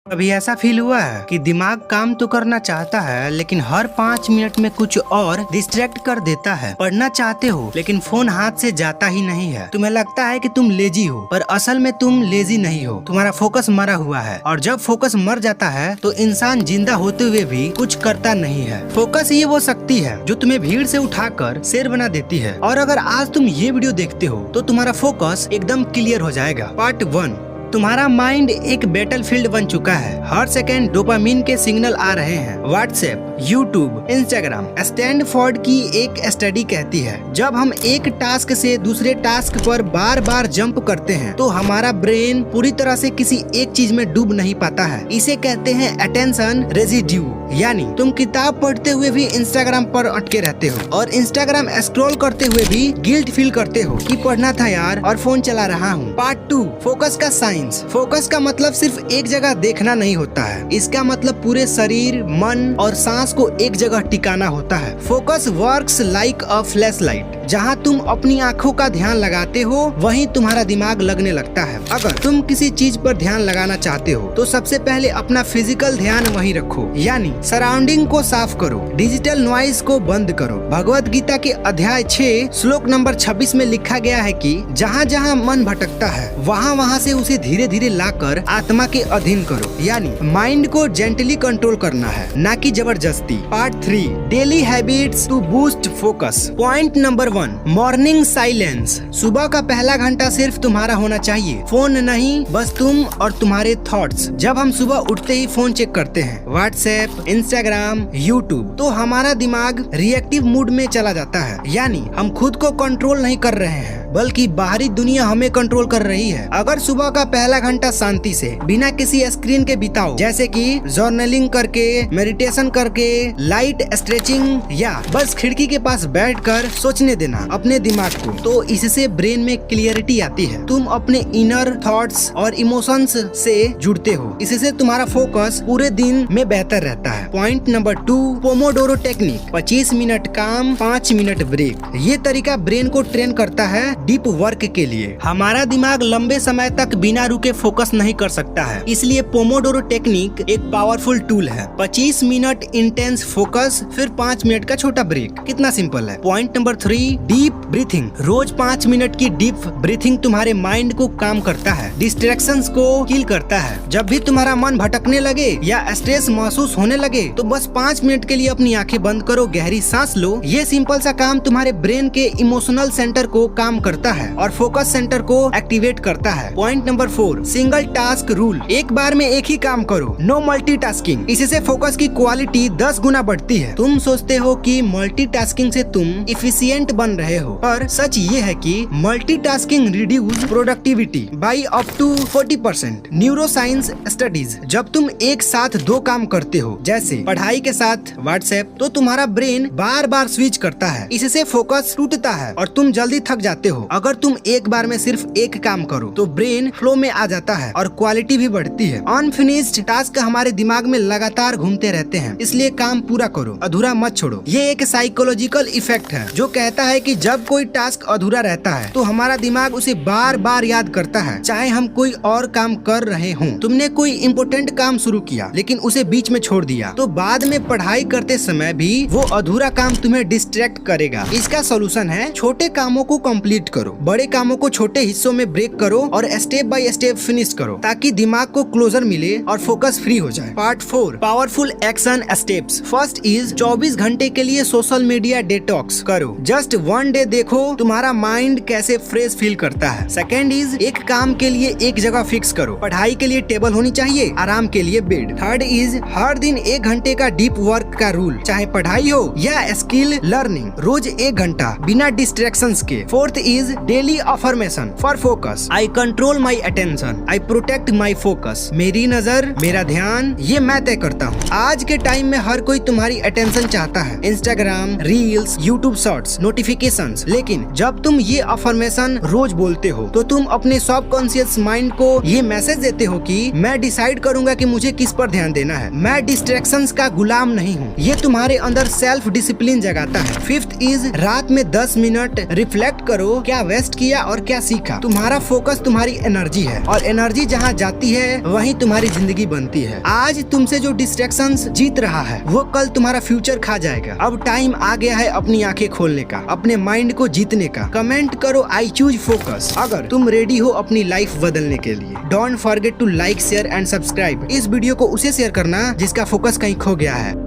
अभी ऐसा फील हुआ है कि दिमाग काम तो करना चाहता है लेकिन हर 5 मिनट में कुछ और डिस्ट्रैक्ट कर देता है। पढ़ना चाहते हो लेकिन फोन हाथ से जाता ही नहीं है। तुम्हें लगता है कि तुम लेजी हो पर असल में तुम लेजी नहीं हो, तुम्हारा फोकस मरा हुआ है। और जब फोकस मर जाता है तो इंसान जिंदा होते हुए भी कुछ करता नहीं है। फोकस ये वो शक्ति है जो तुम्हें भीड़ से उठाकर शेर बना देती है। और अगर आज तुम ये वीडियो देखते हो तो तुम्हारा फोकस एकदम क्लियर हो जाएगा। पार्ट 1, तुम्हारा माइंड एक बैटलफील्ड बन चुका है। हर सेकंड डोपामिन के सिग्नल आ रहे हैं। WhatsApp, YouTube, Instagram. स्टैनफोर्ड की एक स्टडी कहती है जब हम एक टास्क से दूसरे टास्क पर बार बार जंप करते हैं तो हमारा ब्रेन पूरी तरह से किसी एक चीज में डूब नहीं पाता है। इसे कहते हैं अटेंशन रेजिड्यू, यानी तुम किताब पढ़ते हुए भी इंस्टाग्राम पर अटके रहते हो और इंस्टाग्राम स्क्रॉल करते हुए भी गिल्ट फील करते हो कि पढ़ना था यार और फोन चला रहा हूँ। पार्ट 2, फोकस का साइंस। फोकस का मतलब सिर्फ एक जगह देखना नहीं होता है, इसका मतलब पूरे शरीर, मन और सांस को एक जगह टिकाना होता है। Focus works like a flash light. जहाँ तुम अपनी आंखों का ध्यान लगाते हो वहीं तुम्हारा दिमाग लगने लगता है। अगर तुम किसी चीज पर ध्यान लगाना चाहते हो तो सबसे पहले अपना फिजिकल ध्यान वहीं रखो, यानी सराउंडिंग को साफ करो, डिजिटल नॉइज को बंद करो। भगवत गीता के अध्याय 6 श्लोक नंबर 26 में लिखा गया है कि जहाँ जहाँ मन भटकता है वहाँ से उसे धीरे धीरे लाकर आत्मा के अधीन करो, यानी माइंड को जेंटली कंट्रोल करना है, ना कि जबरदस्ती। Part 3, daily habits to boost focus. Point number 1, morning silence. सुबह का पहला घंटा सिर्फ तुम्हारा होना चाहिए, फोन नहीं, बस तुम और तुम्हारे थॉट्स। जब हम सुबह उठते ही फोन चेक करते हैं, व्हाट्सएप, इंस्टाग्राम, यूट्यूब, तो हमारा दिमाग रिएक्टिव मूड में चला जाता है, यानी हम खुद को कंट्रोल नहीं कर रहे हैं बल्कि बाहरी दुनिया हमें कंट्रोल कर रही है। अगर सुबह का पहला घंटा शांति से बिना किसी स्क्रीन के बिताओ, जैसे कि जर्नलिंग करके, मेडिटेशन करके, लाइट स्ट्रेचिंग या बस खिड़की के पास बैठकर सोचने देना अपने दिमाग को, तो इससे ब्रेन में क्लियरिटी आती है। तुम अपने इनर थॉट्स और इमोशंस से जुड़ते हो, इससे तुम्हारा फोकस पूरे दिन में बेहतर रहता है। Point number 2, Pomodoro technique. 25 minute काम, 5 मिनट ब्रेक। ये तरीका ब्रेन को ट्रेन करता है डीप वर्क के लिए। हमारा दिमाग लंबे समय तक बिना रुके फोकस नहीं कर सकता है, इसलिए पोमोडोरो टेक्निक एक पावरफुल टूल है। 25 मिनट इंटेंस फोकस, फिर 5 मिनट का छोटा ब्रेक। कितना सिंपल है। Point number 3, deep breathing. रोज 5 मिनट की डीप ब्रीथिंग तुम्हारे माइंड को काम करता है, डिस्ट्रैक्शंस को किल करता है। जब भी तुम्हारा मन भटकने लगे या स्ट्रेस महसूस होने लगे तो बस 5 मिनट के लिए अपनी आंखें बंद करो, गहरी सांस लो। ये सिंपल सा काम तुम्हारे ब्रेन के इमोशनल सेंटर को काम करता है और फोकस सेंटर को एक्टिवेट करता है। Point number 4, single task rule. एक बार में एक ही काम करो, नो मल्टीटास्किंग। इससे फोकस की क्वालिटी 10 गुना बढ़ती है। तुम सोचते हो कि मल्टीटास्किंग से तुम इफिशिएंट बन रहे हो, पर सच ये है कि multitasking reduce productivity by up to 40%। Neuro science studies, जब तुम एक साथ 2 काम करते हो, जैसे पढ़ाई के साथ व्हाट्सएप, तो तुम्हारा ब्रेन बार बार स्विच करता है, इससे फोकस टूटता है और तुम जल्दी थक जाते हो। अगर तुम एक बार में सिर्फ एक काम करो तो ब्रेन फ्लो में आ जाता है और क्वालिटी भी बढ़ती है। अनफिनिश्ड टास्क हमारे दिमाग में लगातार घूमते रहते हैं, इसलिए काम पूरा करो, अधूरा मत छोड़ो। ये एक साइकोलॉजिकल इफेक्ट है जो कहता है कि जब कोई टास्क अधूरा रहता है तो हमारा दिमाग उसे बार बार याद करता है, चाहे हम कोई और काम कर रहे हों। तुमने कोई इम्पोर्टेंट काम शुरू किया लेकिन उसे बीच में छोड़ दिया तो बाद में पढ़ाई करते समय भी वो अधूरा काम तुम्हें डिस्ट्रैक्ट करेगा। इसका सोल्यूशन है छोटे कामों को कंप्लीट करो, बड़े कामों को छोटे हिस्सों में ब्रेक करो और स्टेप बाय स्टेप फिनिश करो, ताकि दिमाग को क्लोजर मिले और फोकस फ्री हो जाए। Part 4, powerful action steps. First is 24 घंटे के लिए सोशल मीडिया डिटॉक्स करो। जस्ट 1 डे देखो तुम्हारा माइंड कैसे फ्रेश फील करता है। सेकेंड इज एक काम के लिए एक जगह फिक्स करो। पढ़ाई के लिए टेबल होनी चाहिए, आराम के लिए बेड। थर्ड इज हर दिन 1 घंटे का डीप वर्क का रूल, चाहे पढ़ाई हो या स्किल लर्निंग, रोज 1 घंटा बिना डिस्ट्रैक्शंस के। Fourth is daily affirmation for focus. I control my attention, I protect my focus. मेरी नजर, मेरा ध्यान, ये मैं तय करता हूँ। आज के टाइम में हर कोई तुम्हारी अटेंशन चाहता है, Instagram, reels, YouTube shorts, notifications. लेकिन जब तुम ये अफर्मेशन रोज बोलते हो तो तुम अपने सबकॉन्शियस माइंड को ये मैसेज देते हो कि मैं डिसाइड करूंगा कि मुझे किस पर ध्यान देना है, मैं डिस्ट्रैक्शंस का गुलाम नहीं हूँ। ये तुम्हारे अंदर सेल्फ डिसिप्लिन जगाता है। फिफ्थ इज रात में 10 मिनट रिफ्लेक्ट करो क्या वेस्ट किया और क्या सीखा। तुम्हारा फोकस तुम्हारी एनर्जी है और एनर्जी जहाँ जाती है वहीं तुम्हारी जिंदगी बनती है। आज तुमसे जो डिस्ट्रैक्शंस जीत रहा है वो कल तुम्हारा फ्यूचर खा जाएगा। अब टाइम आ गया है अपनी आंखें खोलने का, अपने माइंड को जीतने का। कमेंट करो आई चूज फोकस अगर तुम रेडी हो अपनी लाइफ बदलने के लिए। Don't forget to like, share and subscribe. इस वीडियो को उसे शेयर करना जिसका फोकस कहीं खो गया है।